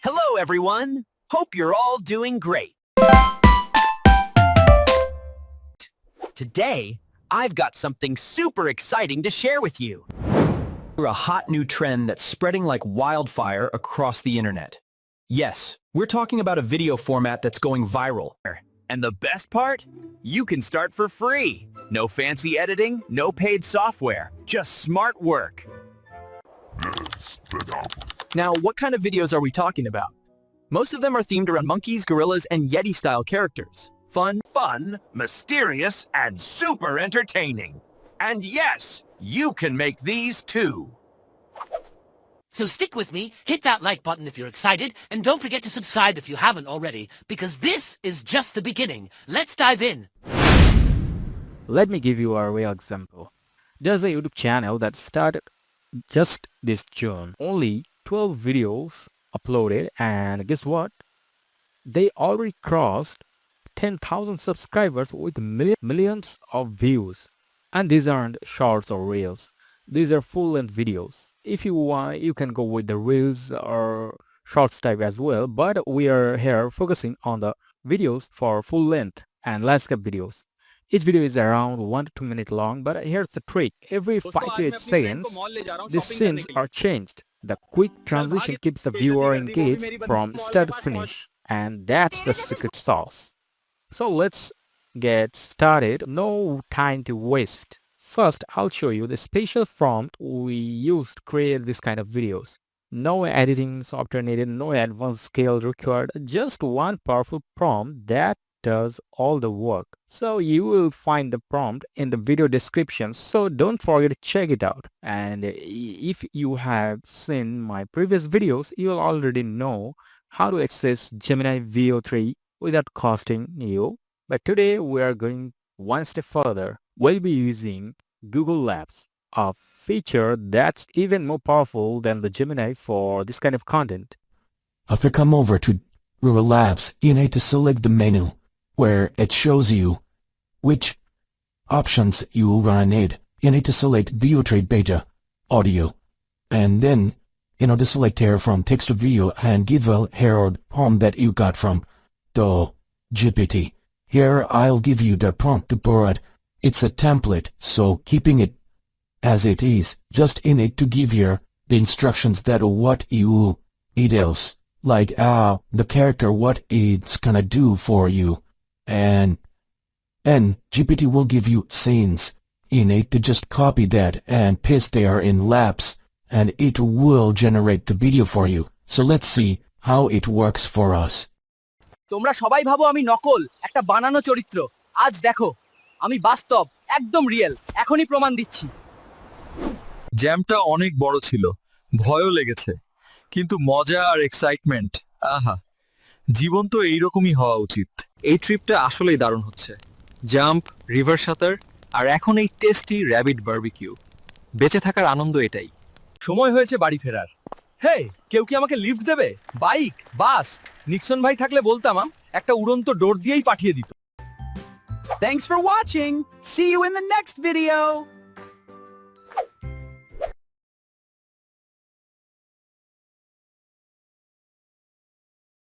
Hello everyone! Hope you're all doing great. Today, I've got something super exciting to share with you. A hot new trend that's spreading like wildfire across the internet. Yes, we're talking about a video format that's going viral. And the best part? You can start for free. No fancy editing, no paid software, just smart work. Now, what kind of videos are we talking about? Most of them are themed around monkeys, gorillas, and yeti-style characters. Fun, mysterious, and super entertaining. And yes, you can make these too. So stick with me, hit that like button if you're excited, and don't forget to subscribe if you haven't already, because this is just the beginning. Let's dive in. Let me give you a real example. There's a YouTube channel that started just this June. Only 12 videos uploaded, and guess what? They already crossed 10,000 subscribers with millions of views. And these aren't shorts or reels. These are full-length videos. If you want, you can go with the reels or shorts type as well, but we are here focusing on the videos for full-length and landscape videos. Each video is around 1 to 2 minutes long, but here's the trick. Every 5 to 8 seconds, the scenes are changed. The quick transition keeps the viewer engaged from start to finish, and that's the secret sauce. So let's get started. No time to waste. First, I'll show you the special prompt we used to create this kind of videos. No editing software needed, no advanced skill required, just one powerful prompt that does all the work. So you will find the prompt in the video description, so don't forget to check it out. And if you have seen my previous videos, you'll already know how to access Gemini Veo3 without costing you. But today we are going one step further. We'll be using Google Labs, a feature that's even more powerful than the Gemini for this kind of content. After come over to Google Labs, you need to select the menu where it shows you which options you will gonna need. You need to select Veo3 Beta Audio, and then to select here from text to video and give a herald prompt that you got from the GPT. Here I'll give you the prompt to borrow. It's a template, so keeping it as it is, just in it to give you the instructions that what you need else, like the character what it's gonna do for you, and GPT will give you scenes in it to just copy that and paste there in Labs, and it will generate the video for you. So let's see how it works for us. তোমরা সবাই ভাবো আমি নকল, একটা বানানো চরিত্র। আজ দেখো, আমি বাস্তব, একদম রিয়েল। এখনই প্রমাণ দিচ্ছি। জ্যামটা অনেক বড় ছিল, ভয়ও লেগেছে, কিন্তু মজা আর এক্সাইটমেন্ট, আহা, জীবন তো এইরকমই হওয়া উচিত। এই ট্রিপটা আসলেই দারুণ হচ্ছে। জাম্প, রিভার সাঁতার, আর এখন এই টেস্টি র্যাবিট বারবিকিউ। বেঁচে থাকার আনন্দ এটাই। সময় হয়েছে বাড়ি ফেরার। হে, কেউ কি আমাকে লিফট দেবে? বাইক, বাস, নিক্সন ভাই থাকলে বলতাম একটা উড়ন্ত ডোর দিয়েই পাঠিয়ে দিত। Thanks for watching. See you in the next video.